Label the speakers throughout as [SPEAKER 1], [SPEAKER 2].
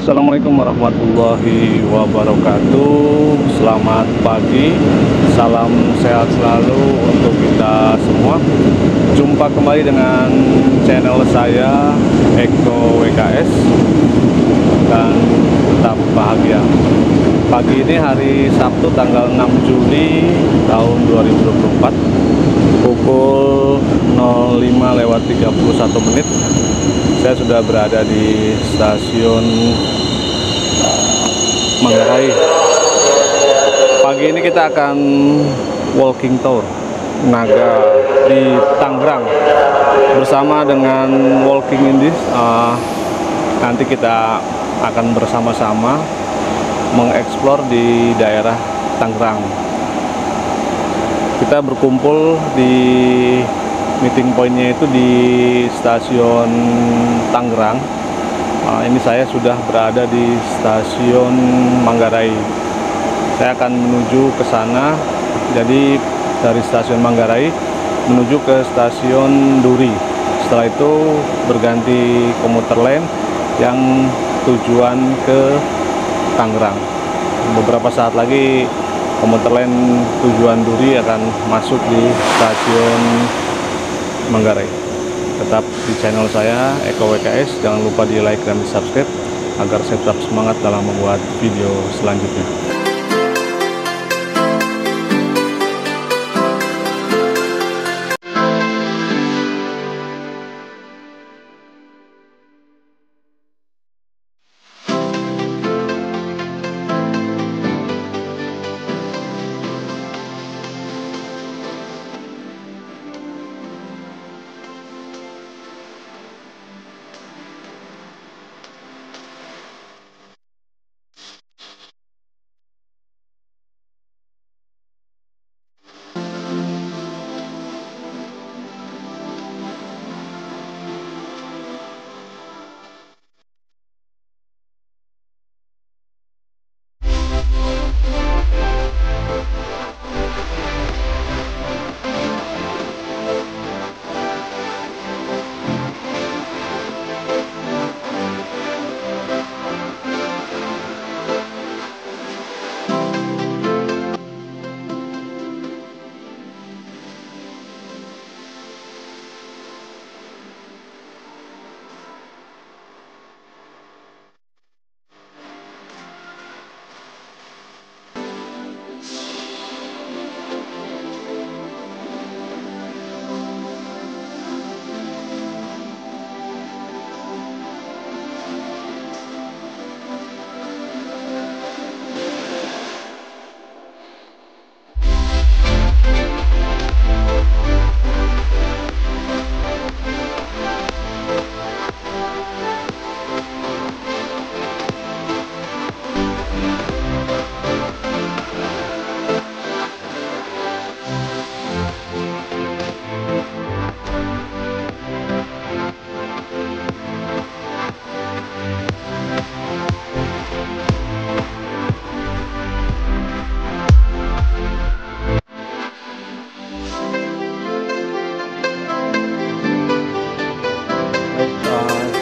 [SPEAKER 1] Assalamualaikum warahmatullahi wabarakatuh. Selamat pagi, salam sehat selalu untuk kita semua. Jumpa kembali dengan channel saya Eko WKS dan tetap bahagia. Pagi ini hari Sabtu tanggal 6 Juli tahun 2024 pukul 05.31 saya sudah berada di stasiun Manggarai. Pagi ini kita akan walking tour Naga di Tangerang bersama dengan Walking Indies. Nanti kita akan bersama-sama mengeksplor di daerah Tangerang. Kita berkumpul di meeting pointnya itu di stasiun Tangerang. Ini saya sudah berada di stasiun Manggarai. Saya akan menuju ke sana. Jadi dari stasiun Manggarai menuju ke stasiun Duri. Setelah itu berganti komuter lain yang tujuan ke Tangerang. Beberapa saat lagi komuter lain tujuan Duri akan masuk di stasiun Manggarai. Tetap di channel saya Eko WKS, jangan lupa di like dan di subscribe agar saya tetap semangat dalam membuat video selanjutnya.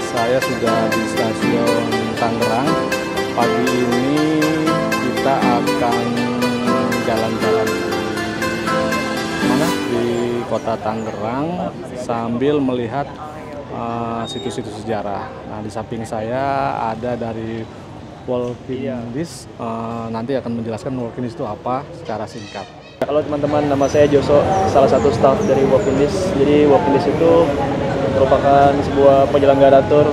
[SPEAKER 1] Saya sudah di stasiun Tangerang. Pagi ini kita akan jalan-jalan di kota Tangerang sambil melihat situs-situs sejarah. Nah, di samping saya ada dari Walking Indies, nanti akan menjelaskan Walking Indies itu apa secara singkat.
[SPEAKER 2] Halo teman-teman, nama saya Joso, salah satu staff dari Walking Indies. Jadi Walking Indies itu merupakan sebuah penyelenggara tour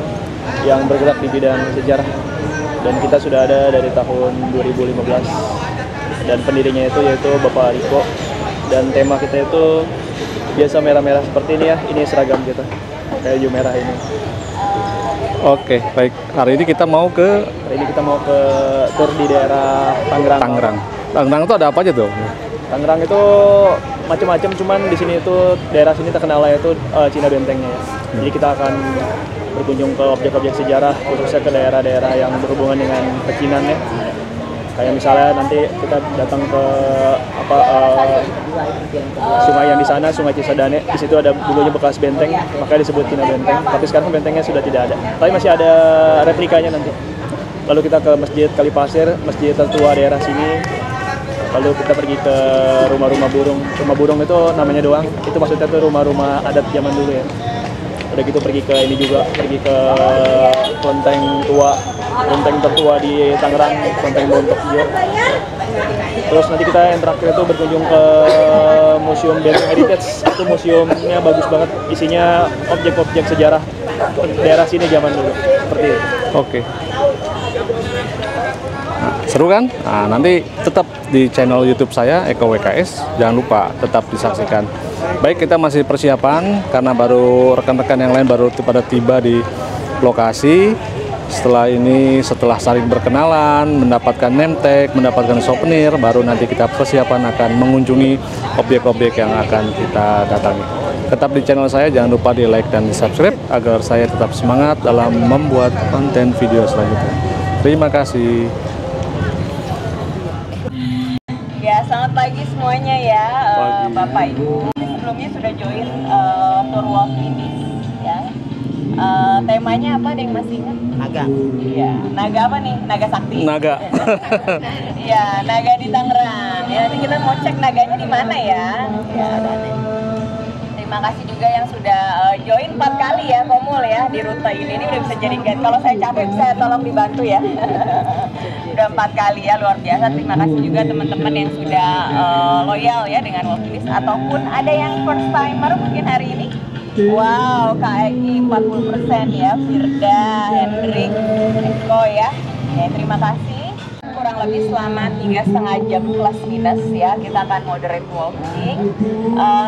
[SPEAKER 2] yang bergerak di bidang sejarah, dan kita sudah ada dari tahun 2015, dan pendirinya itu yaitu Bapak Riko, dan tema kita itu biasa merah-merah seperti ini ya, ini seragam kita kayak baju merah ini.
[SPEAKER 1] Oke, baik. Hari ini kita mau ke
[SPEAKER 2] tour di daerah Tangerang.
[SPEAKER 1] Tangerang itu ada apa aja tuh?
[SPEAKER 2] Tangerang itu macam-macam, cuman di sini itu daerah sini terkenalnya itu Cina Bentengnya ya. Jadi kita akan berkunjung ke objek-objek sejarah, khususnya ke daerah-daerah yang berhubungan dengan pecinan ya. Kayak misalnya nanti kita datang ke sungai yang di sana, Sungai Cisadane. Di situ ada dulunya bekas benteng, makanya disebut Cina Benteng. Tapi sekarang bentengnya sudah tidak ada. Tapi masih ada replikanya nanti. lalu kita ke Masjid Kalipasir, masjid tertua daerah sini. Lalu kita pergi ke rumah-rumah burung. Rumah burung itu namanya doang, itu maksudnya tuh rumah-rumah adat zaman dulu ya. Udah gitu pergi ke ini juga, pergi ke kelenteng tertua di Tangerang, kelenteng Bontok Hijau. Terus nanti kita yang terakhir itu berkunjung ke Museum Benteng Heritage. Itu museumnya bagus banget, isinya objek-objek sejarah daerah sini zaman dulu, seperti itu.
[SPEAKER 1] Oke. Nah, seru kan? Nah, nanti tetap di channel YouTube saya Eko WKS, jangan lupa tetap disaksikan. Baik, kita masih persiapan karena baru rekan-rekan yang lain baru pada tiba di lokasi. Setelah saling berkenalan, mendapatkan name tag, mendapatkan souvenir, baru nanti kita persiapan akan mengunjungi objek-objek yang akan kita datangi. Tetap di channel saya, jangan lupa di like dan di subscribe agar saya tetap semangat dalam membuat konten video selanjutnya. Terima kasih.
[SPEAKER 3] Ya, selamat pagi semuanya ya,
[SPEAKER 1] Pagi.
[SPEAKER 3] Bapak Ibu. Sebelumnya sudah join tour walk ini ya. Temanya apa, ada yang masih ingat?
[SPEAKER 4] Naga.
[SPEAKER 3] Iya, naga apa nih? Naga sakti.
[SPEAKER 1] Naga.
[SPEAKER 3] Ya, naga di Tangerang. Ya, nanti kita mau cek naganya di mana ya. Ya, terima kasih juga yang sudah join 4 kali ya, Komul ya, di rute ini. Ini udah bisa jadi guide. Kalau saya capek, saya tolong dibantu ya. Udah 4 kali ya, luar biasa. Terima kasih juga teman-teman yang sudah loyal ya dengan Walkinis, ataupun ada yang first timer mungkin hari ini. Wow, KEI 40% ya, Firda, Hendrik, Eko ya. Ya, terima kasih. Kurang lebih selama 3,5 jam plus minus ya, kita akan moderate walking.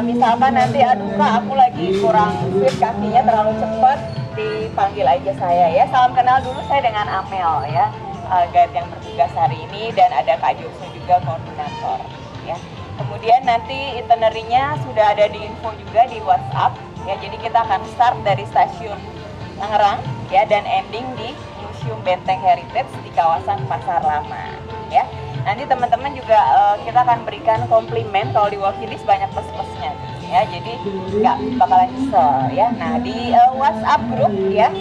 [SPEAKER 3] Misalkan nanti aduh Kak, aku lagi kurang fit, kakinya terlalu cepat, dipanggil aja saya ya. Salam kenal dulu, saya dengan Amel ya, guide yang bertugas hari ini, dan ada Kak Joso juga koordinator ya. Kemudian nanti itinerary-nya sudah ada di info juga di WhatsApp ya. Jadi kita akan start dari stasiun Tangerang ya, dan ending di Museum Benteng Heritage di kawasan Pasar Lama ya. Nanti teman-teman juga kita akan berikan komplimen, kalau di Walkinis banyak plus-plusnya ya, jadi nggak bakalan nyesel ya. Nah, di WhatsApp grup ya,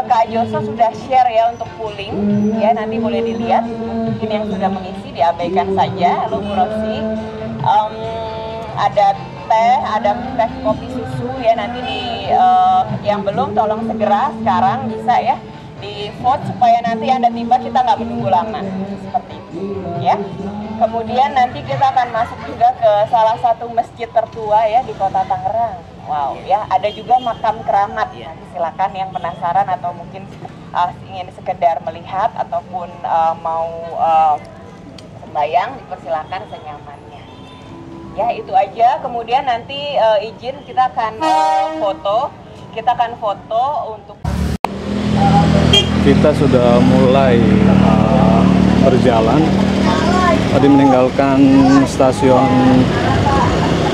[SPEAKER 3] Kak Joso sudah share ya untuk pooling ya, nanti boleh dilihat. Mungkin yang sudah mengisi diabaikan saja. Lalu Bu Rosi, ada teh, ada teh kopi susu ya, nanti di yang belum tolong segera sekarang bisa ya di vote supaya nanti Anda tiba, kita nggak menunggu lama seperti itu ya. Kemudian nanti kita akan masuk juga ke salah satu masjid tertua ya di Kota Tangerang. Wow ya, ada juga makam keramat. Nanti silakan yang penasaran atau mungkin ingin sekedar melihat ataupun mau sembahyang, dipersilakan senyamannya. Ya, itu aja. Kemudian nanti izin kita akan foto. Kita akan foto untuk
[SPEAKER 1] Kita sudah mulai berjalan. Tadi meninggalkan stasiun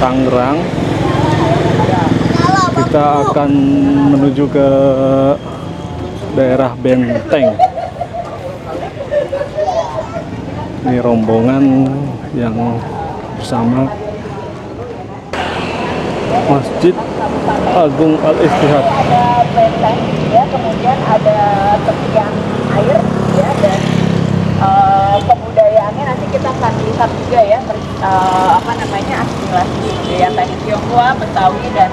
[SPEAKER 1] Tangerang. Kita akan menuju ke daerah Benteng. Ini rombongan yang bersama Masjid Agung Al-Ittihad.
[SPEAKER 3] ada benteng ya, kemudian ada tepian air ya, dan kebudayaannya nanti kita akan lihat juga ya, asimilasi budaya teknik Tionghoa, Betawi, dan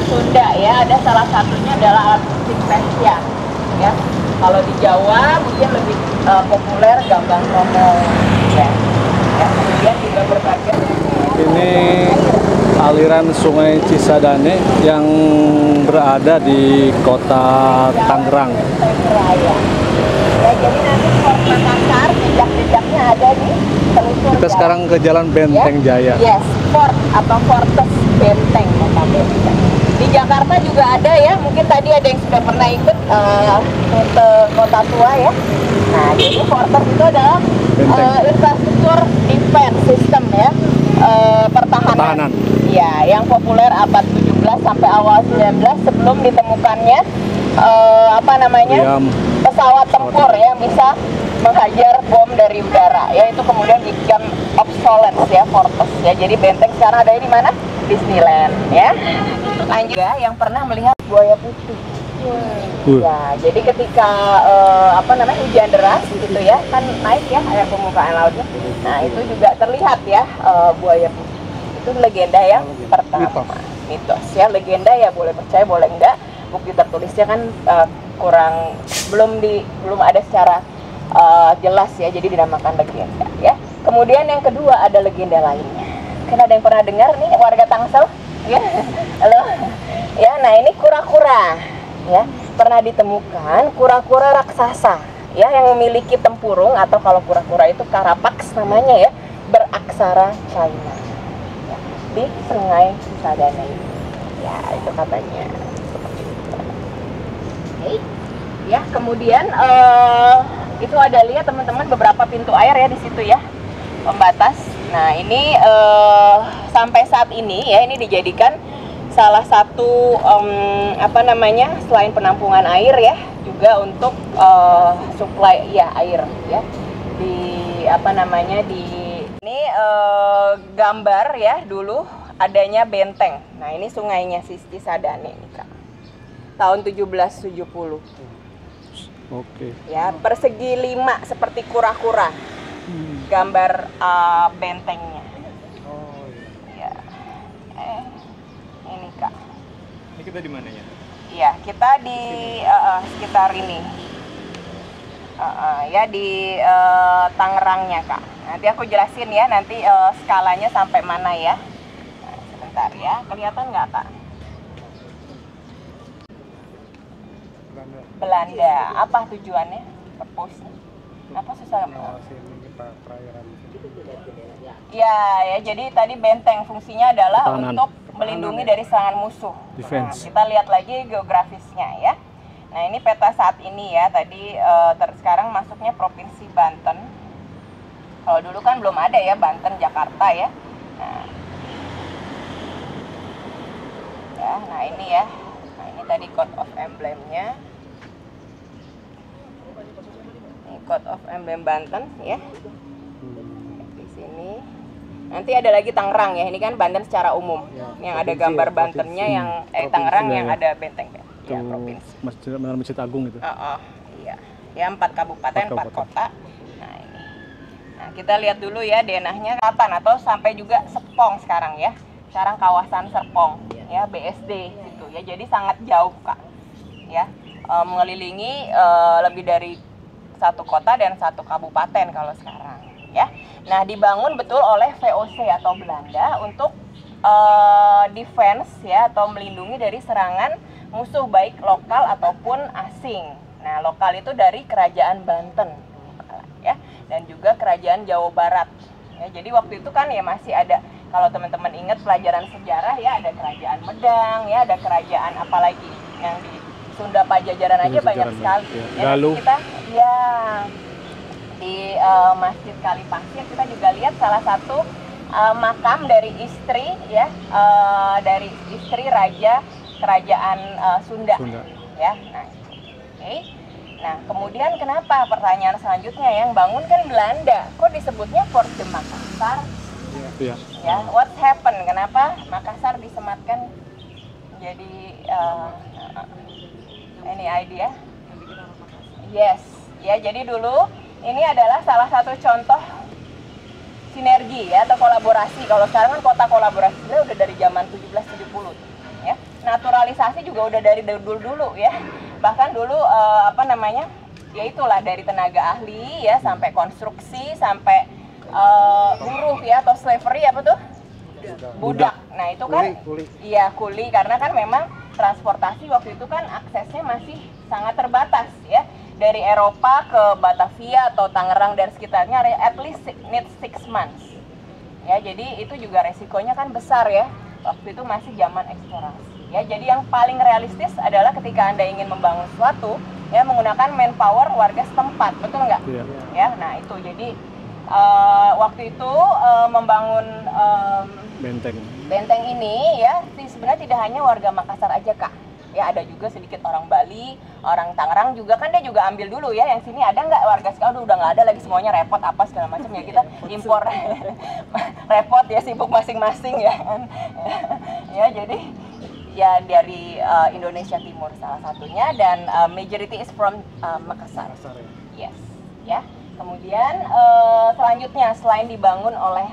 [SPEAKER 3] Sunda ya. Ada salah satunya adalah alat musik Persian ya. Kalau di Jawa mungkin lebih populer gambang kromong ya. Kemudian juga berbagai
[SPEAKER 1] Ini aliran Sungai Cisadane yang berada di Kota Tangerang.
[SPEAKER 3] Raya. Ya, jadi nanti Fort Makassar, jejak-jejaknya ada di telusur.
[SPEAKER 1] Kita sekarang ke Jalan Benteng Jaya.
[SPEAKER 3] Yes, Fort atau Fortes Benteng, Kota Benteng. Di Jakarta juga ada ya, mungkin tadi ada yang sudah pernah ikut rute Kota Tua ya. Nah, jadi Fortes itu adalah infrastruktur defense system ya, pertahanan. Ya, yang populer abad 17 sampai awal 19 sebelum ditemukannya pesawat tempur yang bisa menghajar bom dari udara ya, itu kemudian become obsolete ya, Fortes ya. Jadi benteng sekarang ada di mana? Disneyland ya. Lanjut ya, yang pernah melihat buaya putih Ya, jadi ketika hujan deras gitu ya, kan naik ya air permukaan lautnya. Nah, itu juga terlihat ya buaya putih. Itu legenda yang pertama. Mitos ya, legenda ya, boleh percaya boleh enggak. Bukti tertulisnya kan belum ada secara jelas ya, jadi dinamakan legenda ya. Kemudian yang kedua ada legenda lainnya. Kan ada yang pernah dengar nih warga Tangsel ya? Halo. Ya, nah ini kura-kura ya. Pernah ditemukan kura-kura raksasa ya yang memiliki tempurung, atau kalau kura-kura itu Carapax namanya ya, beraksara China ya, di Sungai Cisadane ini. Ya, itu katanya seperti itu. Oke. Ya, kemudian itu ada lihat teman-teman beberapa pintu air ya di situ ya, pembatas. Nah, ini sampai saat ini ya, ini dijadikan salah satu selain penampungan air ya, juga untuk suplai ya air ya di ini gambar ya dulu adanya benteng. Nah, ini sungainya Cisadane nih Kak, tahun 1770.
[SPEAKER 1] Oke.
[SPEAKER 3] Ya, persegi 5 seperti kura-kura. Gambar bentengnya.
[SPEAKER 2] Oh
[SPEAKER 3] iya. Ya. Ini Kak.
[SPEAKER 2] Ini kita di mananya?
[SPEAKER 3] Iya, kita di sekitar ini. Ya di Tangerangnya Kak. Nanti aku jelasin ya, nanti skalanya sampai mana ya. Nah, sebentar ya, kelihatan nggak Kak? Belanda. Apa tujuannya? Purpose-nya? Apa susah? Ya, jadi tadi benteng fungsinya adalah
[SPEAKER 1] Pertahanan.
[SPEAKER 3] untuk melindungi dari serangan musuh.
[SPEAKER 1] Defense.
[SPEAKER 3] Nah, kita lihat lagi geografisnya ya. Nah, ini peta saat ini ya. Tadi sekarang masuknya Provinsi Banten. Kalau dulu kan belum ada ya, Banten, Jakarta ya. Nah ini ya. Nah, ini tadi code of emblem-nya. Ini code of emblem Banten ya. Di sini. Nanti ada lagi Tangerang ya. Ini kan Banten secara umum. Yang ada gambar Bantennya, yang Tangerang yang ada benteng ya. Ya, provinsi.
[SPEAKER 1] Masjid Agung itu.
[SPEAKER 3] Iya. Ya, 4 kabupaten, 4 kota. Nah, ini. Nah, kita lihat dulu ya denahnya kapan, atau sampai juga Serpong sekarang ya. Sekarang kawasan Serpong ya, BSD gitu ya. Jadi sangat jauh Kak. Ya. Mengelilingi lebih dari 1 kota dan 1 kabupaten kalau sekarang ya. Nah, dibangun betul oleh VOC atau Belanda untuk defense ya, atau melindungi dari serangan musuh baik lokal ataupun asing. Nah, lokal itu dari Kerajaan Banten ya, dan juga Kerajaan Jawa Barat. Ya, jadi waktu itu kan ya masih ada, kalau teman-teman ingat pelajaran sejarah ya, ada Kerajaan Medang ya, ada kerajaan apalagi yang di Sunda Pajajaran aja banyak sekali. Ya,
[SPEAKER 1] lalu
[SPEAKER 3] kita ya di Masjid Kalipasir kita juga lihat salah satu makam dari istri ya, dari istri raja Kerajaan Sunda. Ya. Nah, nah, kemudian kenapa, pertanyaan selanjutnya, yang bangun kan Belanda, kok disebutnya Fort de Makassar?
[SPEAKER 1] Iya.
[SPEAKER 3] Ya, what happened? Kenapa Makassar disematkan jadi any idea? Yes. Ya, jadi dulu ini adalah salah satu contoh sinergi ya, atau kolaborasi. Kalau sekarang kan kota kolaborasi udah dari zaman 1770 ya. Naturalisasi juga udah dari dulu ya. Bahkan dulu ya itulah, dari tenaga ahli ya sampai konstruksi, sampai buruh ya, atau slavery apa tuh? Budak. Nah, itu kan iya, kuli, karena kan memang transportasi waktu itu kan aksesnya masih sangat terbatas ya. Dari Eropa ke Batavia atau Tangerang dan sekitarnya at least need 6 months. Ya, jadi itu juga resikonya kan besar ya. Waktu itu masih zaman eksplorasi. Ya, jadi yang paling realistis adalah ketika Anda ingin membangun sesuatu ya, menggunakan manpower warga setempat, betul nggak?
[SPEAKER 1] Iya.
[SPEAKER 3] Ya, nah itu jadi waktu itu membangun benteng ini ya, sebenarnya tidak hanya warga Makassar aja Kak. Ya, ada juga sedikit orang Bali, orang Tangerang juga kan, dia juga ambil dulu ya, yang sini ada nggak warga sekarang, udah nggak ada lagi, semuanya repot apa segala macam ya, kita impor repot ya, sibuk masing-masing ya kan. Ya, jadi ya dari Indonesia Timur salah satunya, dan majority is from Makassar. Yes, ya. Kemudian selanjutnya selain dibangun oleh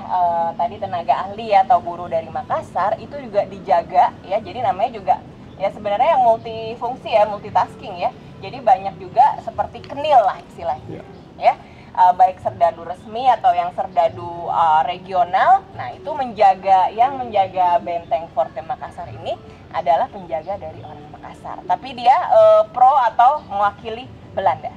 [SPEAKER 3] tadi tenaga ahli atau buruh dari Makassar, itu juga dijaga ya. Jadi namanya juga ya sebenarnya yang multifungsi ya, multitasking ya. Jadi banyak juga seperti kenil lah istilahnya. Ya. Baik serdadu resmi atau yang serdadu regional. Nah, itu yang menjaga benteng Forte Makassar ini adalah penjaga dari orang Makassar. Tapi dia pro atau mewakili Belanda.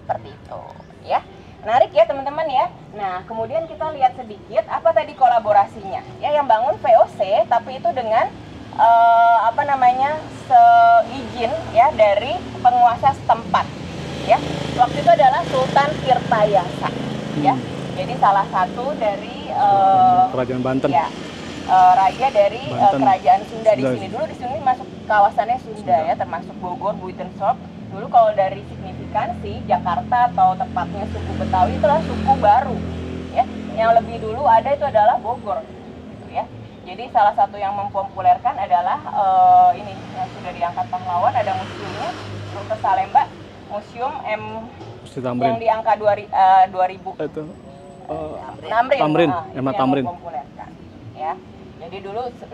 [SPEAKER 3] Seperti itu, ya. Menarik ya teman-teman ya. Nah, kemudian kita lihat sedikit apa tadi kolaborasinya. Ya, yang bangun VOC tapi itu dengan seizin ya dari penguasa setempat. Ya, waktu itu adalah Sultan Tirtayasa, ya. Jadi salah satu dari
[SPEAKER 1] Kerajaan Banten.
[SPEAKER 3] Ya, raja dari kerajaan Sunda di sini. Dulu di sini masuk kawasannya Sunda ya, termasuk Bogor, Buitensorp. Dulu kalau dari signifikansi Jakarta atau tepatnya suku Betawi itulah suku baru, ya. Yang lebih dulu ada itu adalah Bogor, gitu ya. Jadi salah satu yang mempopulerkan adalah ini yang sudah diangkat pahlawan, ada museumnya, Rute Salemba. Museum yang di angka 2000
[SPEAKER 1] itu
[SPEAKER 3] Tamrin,
[SPEAKER 1] Tamrin.
[SPEAKER 3] Ya. Jadi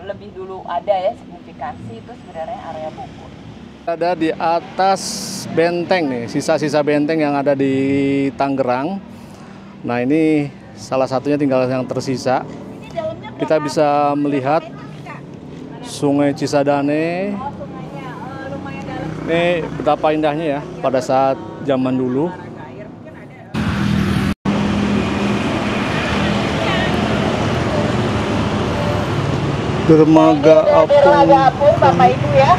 [SPEAKER 3] lebih dulu ada ya signifikansi itu sebenarnya area Bogor.
[SPEAKER 1] Ada di atas benteng nih, sisa-sisa benteng yang ada di Tangerang. Nah, ini salah satunya tinggal yang tersisa. Kita bisa melihat Sungai Cisadane. Ini betapa indahnya ya pada saat zaman dulu. Dermaga Apung,
[SPEAKER 3] Bapak Ibu ya.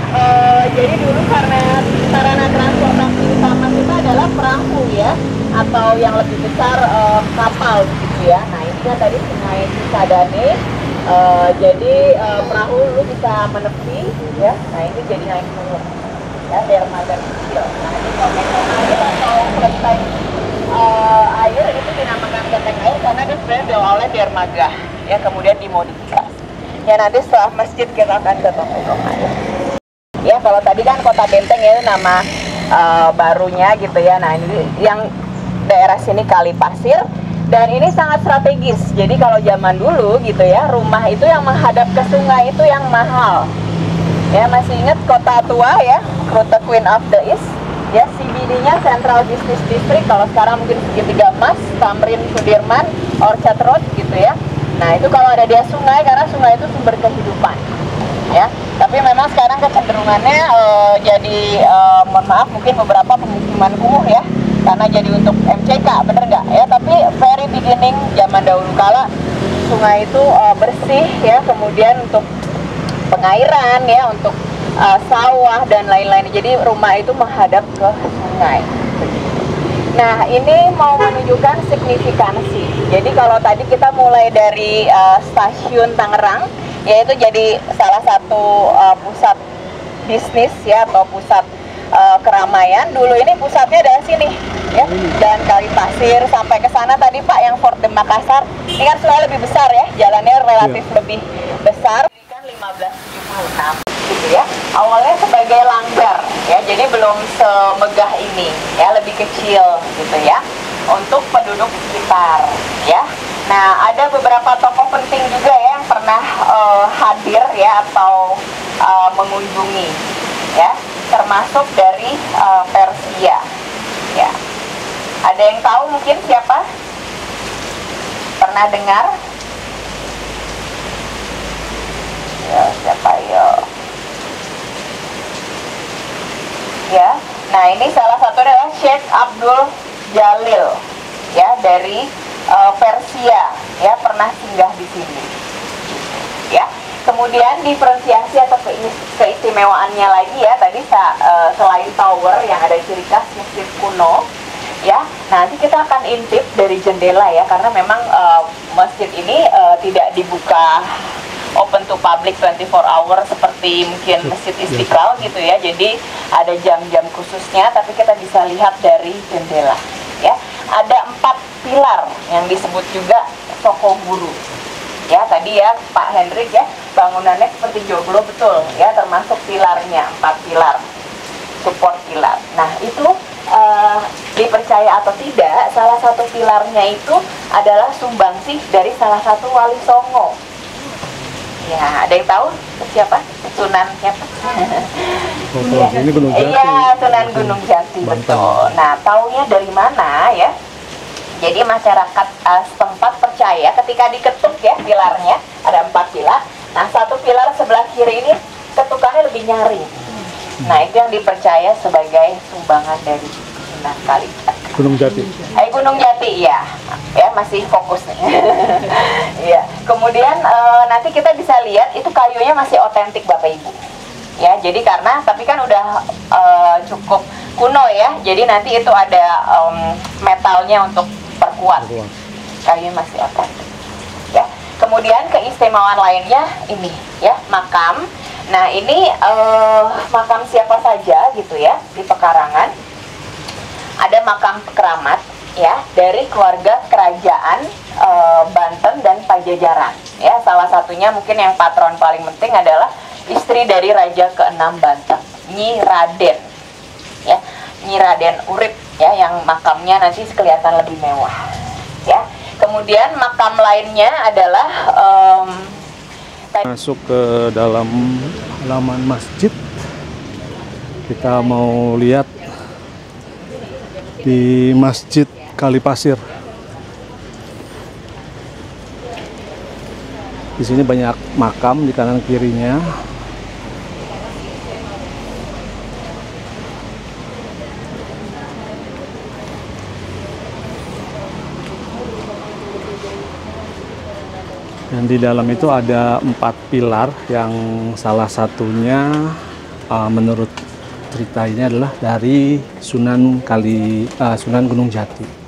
[SPEAKER 3] Jadi dulu karena sarana transportasi utama kita adalah perahu ya, atau yang lebih besar kapal gitu ya. Nah, ini kan tadi Sungai Cisadane. Jadi perahu dulu bisa menepi ya. Nah, ini jadi naik turun. Ya, dermaga kecil. Nah, ini komentar air atau kelenteng air itu dinamakan kelenteng air karena kan sebenarnya diawali dermaga ya, kemudian dimodifikasi. Ya, nanti setelah masjid kita akan ke toko air. Ya, kalau tadi kan Kota Benteng ya nama barunya gitu ya. Nah, ini yang daerah sini Kali Pasir dan ini sangat strategis. Jadi kalau zaman dulu gitu ya, rumah itu yang menghadap ke sungai itu yang mahal. Ya, masih ingat Kota Tua ya, Rute Queen of the East. Ya, CBD-nya Central Business District, kalau sekarang mungkin segitiga emas, Tamrin, Sudirman, Orchard Road gitu ya. Nah, itu kalau ada dia sungai, karena sungai itu sumber kehidupan. Ya, tapi memang sekarang kecenderungannya mohon maaf mungkin beberapa pemukiman kumuh ya, karena jadi untuk MCK, bener nggak ya? Tapi very beginning zaman dahulu kala sungai itu bersih ya, kemudian untuk pengairan ya, untuk sawah dan lain-lain. Jadi rumah itu menghadap ke sungai. Nah, ini mau menunjukkan signifikansi. Jadi kalau tadi kita mulai dari stasiun Tangerang, yaitu jadi salah satu pusat bisnis ya, atau pusat keramaian. Dulu ini pusatnya dari sini ya, dan Kali Pasir sampai ke sana tadi Pak yang Forte Makassar. Ini kan sungai lebih besar ya, jalannya relatif lebih besar. 1576 gitu ya. Awalnya sebagai langgar ya, jadi belum semegah ini ya, lebih kecil gitu ya untuk penduduk sekitar ya. Nah, ada beberapa tokoh penting juga ya yang pernah hadir ya atau mengunjungi ya, termasuk dari Persia ya. Ada yang tahu mungkin siapa? Pernah dengar? Ya, siapa ya? Ya, nah ini salah satu adalah Sheikh Abdul Jalil ya, dari Persia ya, pernah singgah di sini ya. Kemudian diferensiasi atau keistimewaannya lagi ya, tadi selain tower yang ada ciri khas masjid kuno ya, nanti kita akan intip dari jendela ya, karena memang masjid ini tidak dibuka open to public 24 hour seperti mungkin Masjid Istiqlal gitu ya. Jadi ada jam-jam khususnya, tapi kita bisa lihat dari jendela ya. Ada 4 pilar yang disebut juga Soko Guru Ya, tadi ya Pak Hendrik ya, bangunannya seperti joglo betul ya, termasuk pilarnya, 4 pilar, support pilar. Nah, itu dipercaya atau tidak, salah satu pilarnya itu adalah sumbangsih dari salah satu wali Songo. Ya, ada yang tahu siapa? Sunan siapa?
[SPEAKER 1] Ini Gunung Jati.
[SPEAKER 3] Iya, Sunan Gunung Jati, betul. Nah, taunya dari mana ya? Jadi masyarakat setempat percaya ketika diketuk ya pilarnya, ada 4 pilar. Nah, satu pilar sebelah kiri ini ketukannya lebih nyaring. Nah, itu yang dipercaya sebagai sumbangan dari Sunan Kalijaga.
[SPEAKER 1] Gunung Jati.
[SPEAKER 3] Gunung Jati ya, ya masih fokus nih. Ya, kemudian nanti kita bisa lihat itu kayunya masih otentik Bapak Ibu. Ya, jadi tapi kan udah cukup kuno ya, jadi nanti itu ada metalnya untuk perkuat. Kayunya masih otentik. Ya, kemudian keistimewaan lainnya ini ya, makam. Nah, ini makam siapa saja gitu ya di pekarangan. Ada makam keramat ya dari keluarga kerajaan Banten dan Pajajaran. Ya, salah satunya mungkin yang patron paling penting adalah istri dari Raja ke-6 Banten, Nyi Raden. Ya, Nyi Raden Urip ya, yang makamnya nanti kelihatan lebih mewah. Ya, kemudian makam lainnya adalah
[SPEAKER 1] masuk ke dalam halaman masjid. Kita mau lihat di Masjid Kalipasir. Di sini banyak makam di kanan kirinya. Dan di dalam itu ada 4 pilar yang salah satunya menurut cerita ini adalah dari Sunan Gunung Jati.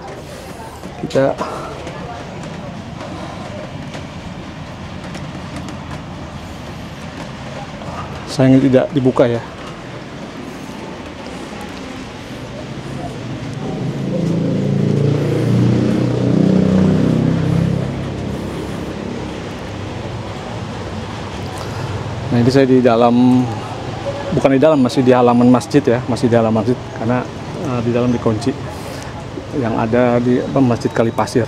[SPEAKER 1] Sayangnya tidak dibuka ya. Nah, ini saya di dalam, bukan di dalam, masih di halaman masjid ya, masih di halaman masjid karena di dalam dikunci. Yang ada di Masjid Kalipasir.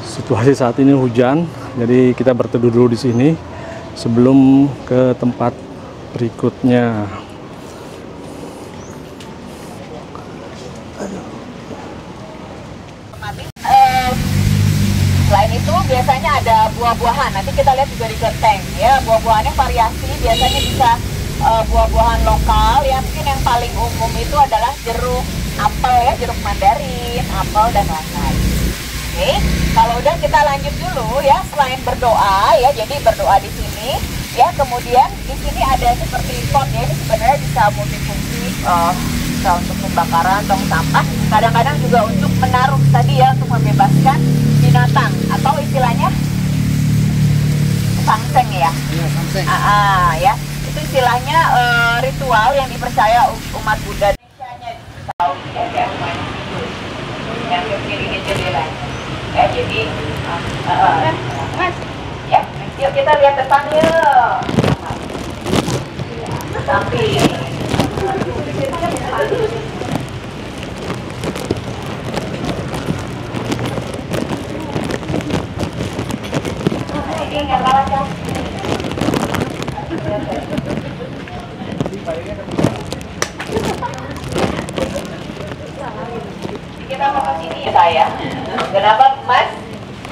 [SPEAKER 1] Situasi saat ini hujan, jadi kita berteduh dulu di sini sebelum ke tempat berikutnya.
[SPEAKER 3] Selain itu biasanya ada buah-buahan. Nanti kita lihat juga di genteng ya, buah-buahannya variasi, biasanya bisa buah-buahan lokal ya. Mungkin yang paling umum itu adalah jeruk, apel ya, jeruk mandarin, apel dan lain-lain. Oke, kalau udah kita lanjut dulu ya, selain berdoa ya, jadi berdoa di sini ya, kemudian di sini ada seperti pot ya, ini sebenarnya bisa multifungsi, bisa untuk pembakaran tong sampah, kadang-kadang juga untuk menaruh tadi ya, untuk membebaskan binatang atau istilahnya sangseng ya. Iya, sangseng. Ya, itu istilahnya ritual yang dipercaya umat Buddha. Tahu ya, yang kiri jendela. Ya, jadi Mas, ya, yuk kita lihat depan yuk. Tapi ini nggak kalah kan? Kita mau ke sini ya saya. Kenapa Mas?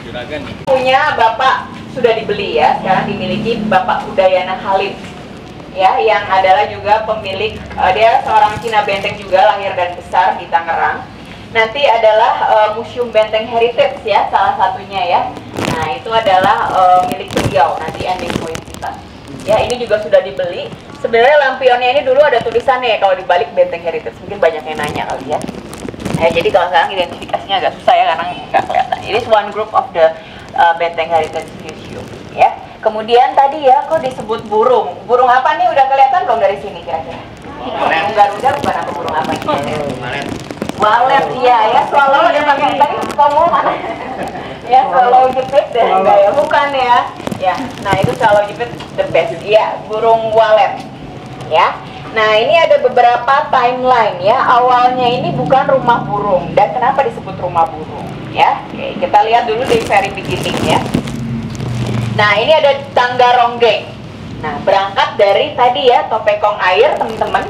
[SPEAKER 3] Juragan. Punya Bapak sudah dibeli ya, sekarang dimiliki Bapak Udayana Halim. Ya, yang adalah juga pemilik, dia seorang Cina Benteng juga, lahir dan besar di Tangerang. Nanti adalah Museum Benteng Heritage ya, salah satunya ya. Nah, itu adalah milik beliau, nanti ending point kita. Ya, ini juga sudah dibeli. Sebenarnya lampionnya ini dulu ada tulisannya ya, kalau dibalik Benteng Heritage. Mungkin banyak yang nanya kali ya. Jadi kalau sekarang identifikasinya agak susah ya, karena nggak kelihatan. Ini one group of the Benteng Heritage Museum ya. Kemudian tadi ya, kok disebut burung. Burung apa nih, udah kelihatan belum dari sini kira-kira? Burung Garuda bukan, apa burung apa ini? Walet, iya ya, swallow ada pakai tadi kamu mana? Ya, swallow jepit deh. enggak ya, bukan ya. Ya, nah itu kalau jepit the best. Ya, burung walet. Ya. Nah, ini ada beberapa timeline ya. Awalnya ini bukan rumah burung. Dan kenapa disebut rumah burung? Ya, oke, kita lihat dulu di very beginning ya. Nah, ini ada tangga ronggeng. Nah, berangkat dari tadi ya, Topekong Air, teman-teman.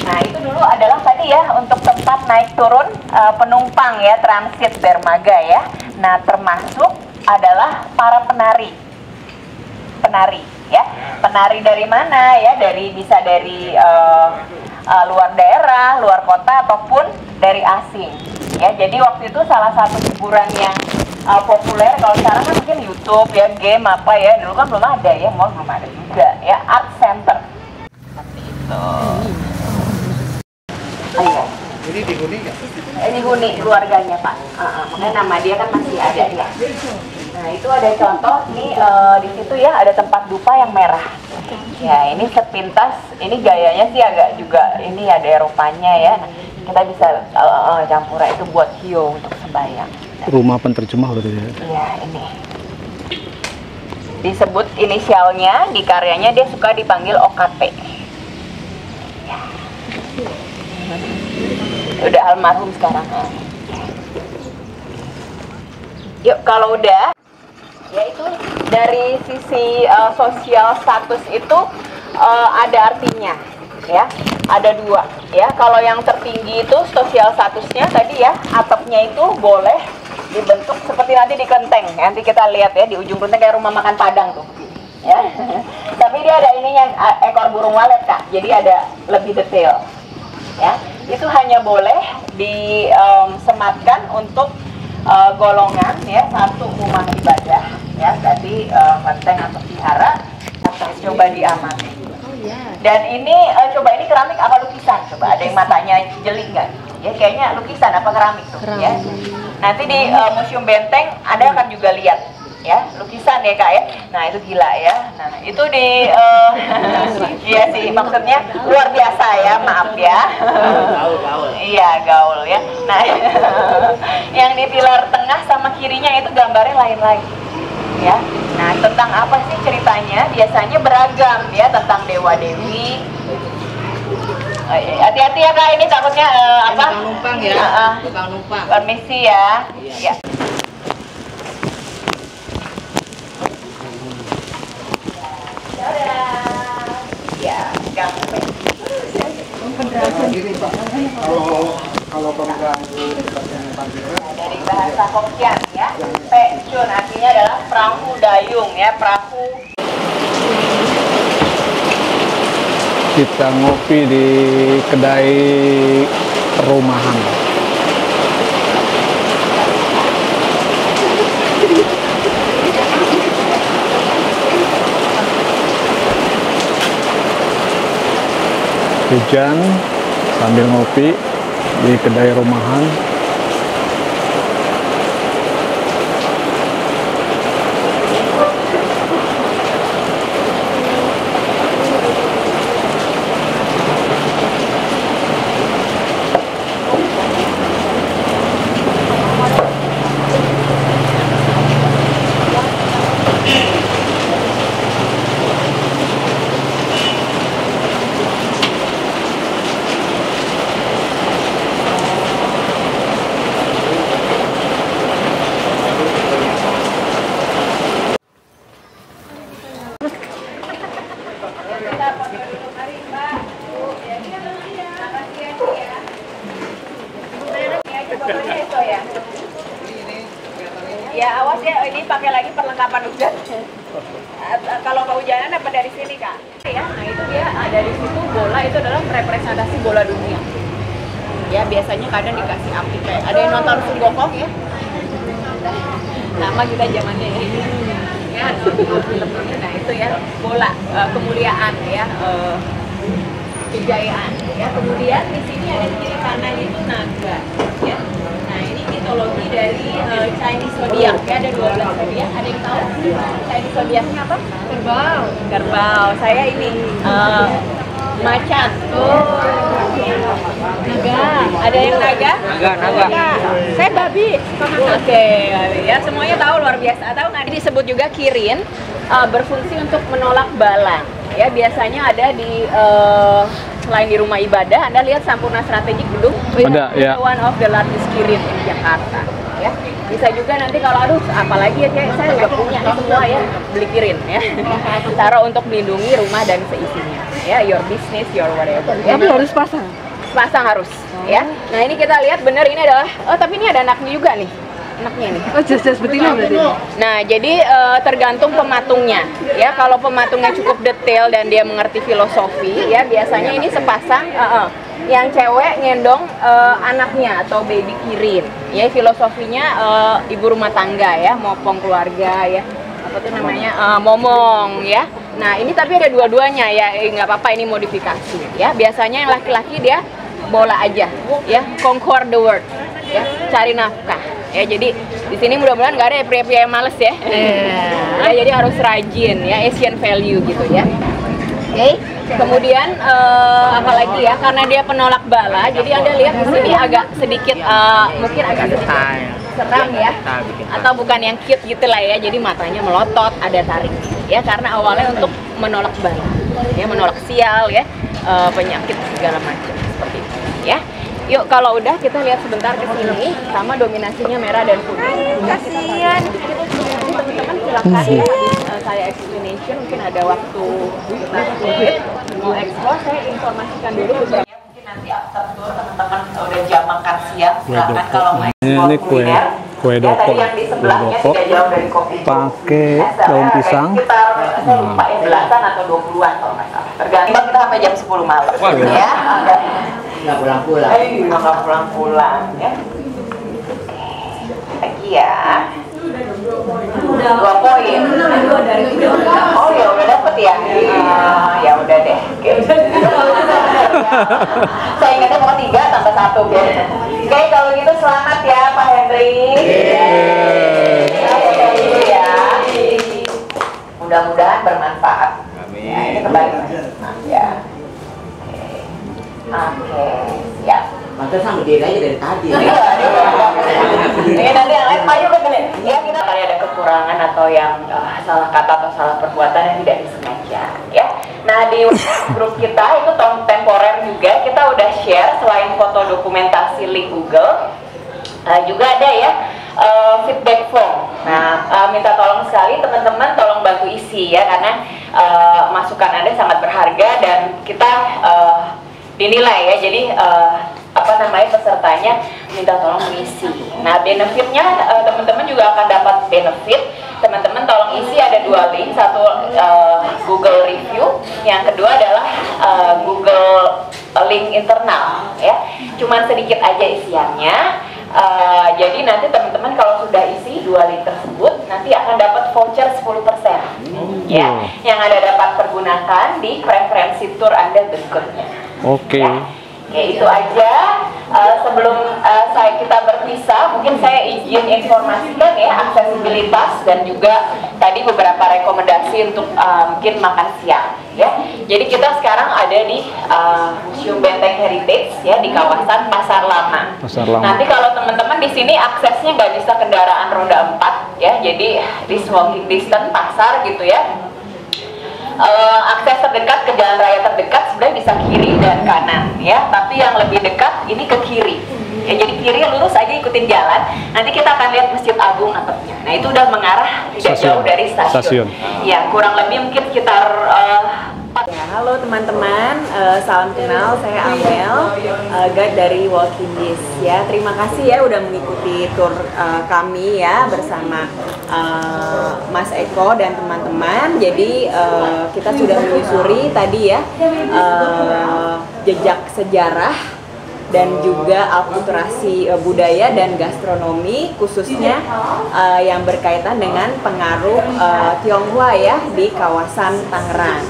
[SPEAKER 3] Nah, itu dulu adalah tadi ya, untuk tempat naik turun penumpang ya, transit dermaga ya. Nah, termasuk adalah para penari. Penari ya. Penari dari mana ya? Bisa dari luar daerah, luar kota ataupun dari asing. Ya, jadi waktu itu salah satu hiburan yang populer, kalau sekarang kan mungkin YouTube ya, game apa ya, dulu kan belum ada ya, mall belum ada juga ya, art center seperti itu. Ayo.
[SPEAKER 4] Ini dihuni nggak?
[SPEAKER 3] Ini huni keluarganya Pak, makanya nama dia kan masih ada ya. Nah itu ada contoh nih, di situ ya ada tempat dupa yang merah. Ya ini sepintas, ini gayanya sih agak juga, ini ada Eropanya ya. Kita bisa campur itu buat hiu untuk sembahyang.
[SPEAKER 1] Rumah penterjemah berarti ya?
[SPEAKER 3] Iya, ini disebut inisialnya, di karyanya dia suka dipanggil OKT ya. Udah almarhum sekarang. Yuk, kalau udah ya itu dari sisi sosial status itu ada artinya ya, ada dua ya. Kalau yang tertinggi itu sosial statusnya tadi ya, atapnya itu boleh dibentuk seperti nanti di kelenteng. Nanti kita lihat ya, di ujung kelenteng kayak rumah makan Padang tuh ya. Tapi dia ada ininya, ekor burung walet Kak, jadi ada lebih detail ya. Itu hanya boleh disematkan untuk golongan ya, satu rumah ibadah ya, tadi kelenteng atau vihara, atau coba diamati. Dan ini coba, ini keramik apa lukisan? Coba, ada yang matanya jeli nggak? Ya kayaknya lukisan apa keramik tuh ya. Nanti di Museum Benteng ada akan juga lihat ya, lukisan ya Kak ya. Nah itu gila ya. Nah itu di iya sih, maksudnya luar biasa ya, maaf ya. Gaul. Iya, gaul ya. Nah yang di pilar tengah sama kirinya itu gambarnya lain-lain ya. Nah tentang apa sih ceritanya? Biasanya beragam ya, tentang dewa-dewi. Hati-hati ya Kak, ini takutnya apa?
[SPEAKER 4] Tukang numpang ya, tukang numpang.
[SPEAKER 3] Permisi ya. Ya. Ya, gampang.
[SPEAKER 4] Gini Pak, kalau pengganggu seperti panggilan
[SPEAKER 3] Dari bahasa Hokkien ya, Pechun artinya adalah perahu dayung ya, perahu.
[SPEAKER 1] Kita ngopi di kedai rumahan. Hujan sambil ngopi di kedai rumahan.
[SPEAKER 3] Ya awas ya, ini pakai lagi perlengkapan hujan. Kalau kehujanan dapat dari sini Kak. Ya, nah itu dia dari situ bola itu adalah representasi bola dunia. Ya biasanya kadang dikasih api kayak ada yang nonton Sunggokong ya. Nama juga zamannya ya. Ya, nah itu ya bola kemuliaan ya, kejayaan. Ya kemudian di sini ada kiri kanan itu naga. Ya. Nah ini mitologi dari Chinese zodiac ya, ada 12 zodiac. Ada yang tahu Chinese zodiacnya apa? Kerbau. Kerbau. Saya ini macan. Oh. Naga. Ada yang naga? Naga. Saya babi. Oke, ya semuanya tahu luar biasa. Tahu nggak? Disebut juga kirin, berfungsi untuk menolak bala. Ya biasanya ada di selain di rumah ibadah, Anda lihat Sampurna Strategik Gedung.
[SPEAKER 1] Ada, ya.
[SPEAKER 3] One of the largest kirin in Jakarta. Ya, bisa juga nanti kalau aduh apalagi ya kayak saya udah punya semua ya, beli kirin ya. Taruh untuk melindungi rumah dan seisinya. Ya, your business, your whatever. Ya.
[SPEAKER 5] Tapi harus pasang.
[SPEAKER 3] Pasang harus, ya. Nah ini kita lihat bener ini adalah, tapi ini ada anaknya juga nih, anaknya nih.
[SPEAKER 5] Oh, jas-jas betina berarti.
[SPEAKER 3] Nah jadi tergantung pematungnya, ya. Kalau pematungnya cukup detail dan dia mengerti filosofi, ya biasanya ini sepasang. Yang cewek ngendong anaknya atau baby kirin, ya filosofinya ibu rumah tangga ya, mopong keluarga ya, apa tuh namanya momong ya. Nah ini tapi ada dua-duanya ya, nggak apa-apa ini modifikasi ya. Biasanya yang laki-laki dia bola aja ya, conquer the world ya, cari nafkah ya. Jadi di sini mudah-mudahan nggak ada pria-pria yang males ya. Ya jadi harus rajin ya, Asian value gitu ya. Oke. Kemudian apalagi ya, karena dia penolak bala, jadi Anda lihat di sini agak sedikit mungkin agak sedikit seram ya, atau bukan yang cute gitu lah ya. Jadi matanya melotot, ada taring ya, karena awalnya untuk menolak bala, ya menolak sial ya, penyakit segala macam seperti itu ya. Yuk kalau udah kita lihat sebentar ke sini, sama dominasinya merah dan putih. Kasihan. Teman-teman silakan ya, saya explanation, mungkin ada waktu mau explore, saya informasikan dulu beberapa. Mungkin nanti after tour teman-teman udah jam makan siang, silakan kalau mau
[SPEAKER 1] Ini kue doko,
[SPEAKER 3] yang di sebelahnya tidak jauh dari kopi
[SPEAKER 1] pakai daun pisang.
[SPEAKER 3] Sekitar saya lupa ya, belasan atau 20-an kalau nggak salah. Tergantung kita sampai jam 10 malam ya.
[SPEAKER 6] Nggak pulang-pulang.
[SPEAKER 3] Nggak pulang-pulang ya. Lagi ya. 2 poin. Oh ya udah dapet ya. Ya udah deh. Oke. Saya ingatnya mau 3 tambah 1 ya. Oke kalau gitu selamat ya Pak Henry. Ya. Mudah-mudahan bermanfaat. Amin. Ya, ini kembali. Ya. Oke, siap.
[SPEAKER 6] Maka sama diri aja dari tadi.
[SPEAKER 3] Ini nanti yang lain maju ke sini. Ya kita kali ada kekurangan atau yang salah kata atau salah perbuatan yang tidak disengaja. Ya. Nah di grup kita itu temporer juga kita udah share selain foto dokumentasi link Google, juga ada ya feedback form. Nah minta tolong sekali teman-teman tolong bantu isi ya, karena masukan Anda sangat berharga dan kita dinilai ya, jadi pesertanya minta tolong mengisi. Nah benefitnya teman-teman juga akan dapat benefit. Teman-teman tolong isi, ada 2 link, satu Google review, yang kedua adalah Google link internal ya. Cuman sedikit aja isiannya. Jadi nanti teman-teman kalau sudah isi 2 link tersebut nanti akan dapat voucher 10% ya, yang Anda dapat pergunakan di preferensi tour Anda berikutnya.
[SPEAKER 1] Oke.
[SPEAKER 3] Ya. Oke, itu aja. Sebelum kita berpisah, mungkin saya izin informasikan ya aksesibilitas dan juga tadi beberapa rekomendasi untuk mungkin makan siang ya. Jadi kita sekarang ada di Museum Benteng Heritage ya, di kawasan Pasar Lama.
[SPEAKER 1] Pasar Lama.
[SPEAKER 3] Nanti kalau teman-teman di sini aksesnya nggak bisa kendaraan roda 4 ya, jadi di walking distance pasar gitu ya. Akses terdekat ke jalan raya terdekat sebenarnya bisa kiri dan kanan ya, tapi yang lebih dekat ini ke kiri ya, jadi kiri lurus aja ikutin jalan, nanti kita akan lihat Masjid Agung atapnya. Nah itu udah mengarah tidak jauh dari stasiun. Ya kurang lebih mungkin sekitar ya. Halo teman-teman, salam kenal, saya Amel, guide dari Walking This ya. Terima kasih ya udah mengikuti tour kami ya bersama Mas Eko dan teman-teman. Jadi kita sudah menyusuri tadi ya jejak sejarah dan juga akulturasi budaya dan gastronomi, khususnya yang berkaitan dengan pengaruh Tionghoa ya di kawasan Tangerang.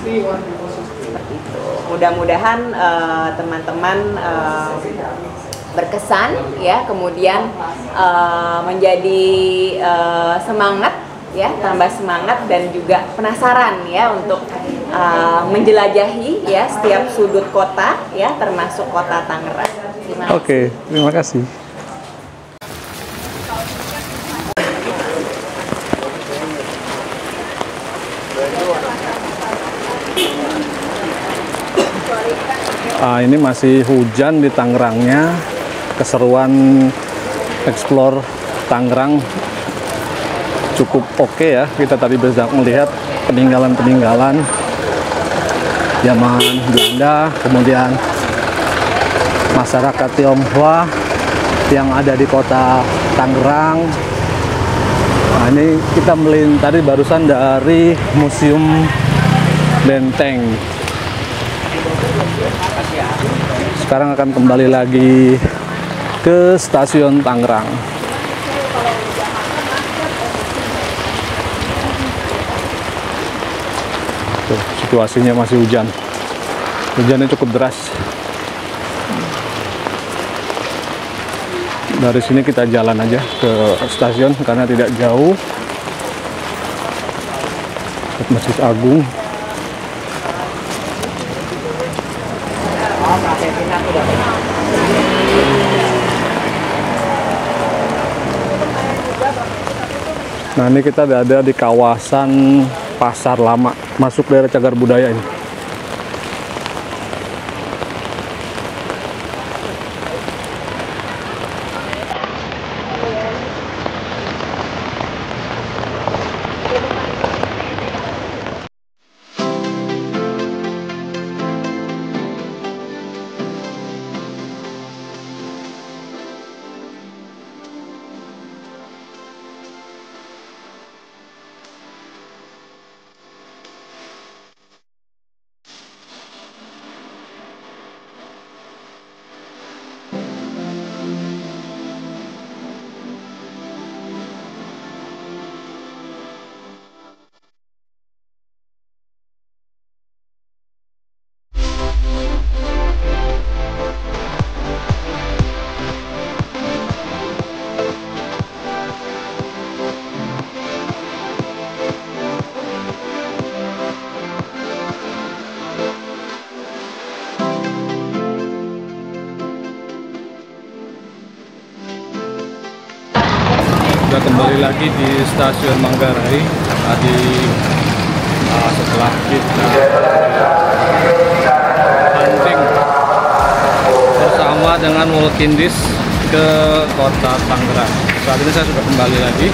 [SPEAKER 3] Seperti itu. Mudah-mudahan teman-teman berkesan ya, kemudian menjadi semangat ya, tambah semangat dan juga penasaran ya untuk menjelajahi ya setiap sudut kota ya, termasuk kota Tangerang. Terima kasih.
[SPEAKER 1] Oke, terima kasih. Ini masih hujan di Tangerangnya. Keseruan explore Tangerang cukup oke ya. Kita tadi bisa melihat peninggalan-peninggalan zaman Belanda, kemudian masyarakat Tionghoa yang ada di kota Tangerang. Nah, ini kita tadi barusan dari Museum Benteng. Sekarang akan kembali lagi ke stasiun Tangerang. Tuh, situasinya masih hujan. Hujannya cukup deras. Dari sini kita jalan aja ke stasiun karena tidak jauh. Masjid Agung. Nah, ini kita ada di kawasan Pasar Lama, masuk daerah Cagar Budaya ini. Sudah kembali lagi di stasiun Manggarai. Tadi setelah kita hunting bersama dengan Mulkindis ke kota Tangerang. Saat ini saya sudah kembali lagi.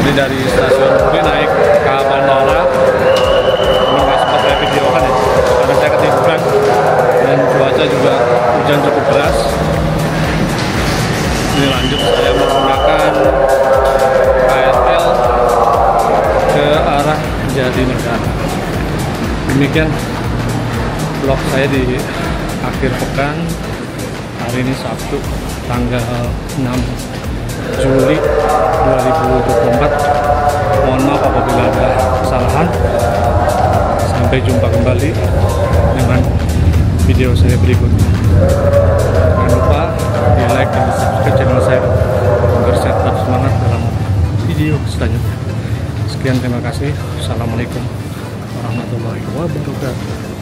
[SPEAKER 1] Ini dari stasiun Puri naik ke bandara. Ini nggak sempat saya videokan ya, karena saya ketiduran dan cuaca juga hujan cukup deras. Ini lanjut saya menggunakan KRL ke arah Jatinegara. Demikian vlog saya di akhir pekan hari ini, Sabtu tanggal 6 Juli 2024. Mohon maaf apabila ada kesalahan. Sampai jumpa kembali dengan video saya berikutnya. Jangan lupa di like dan subscribe channel saya agar saya tetap semangat dalam video selanjutnya. Sekian, terima kasih. Assalamualaikum warahmatullahi wabarakatuh.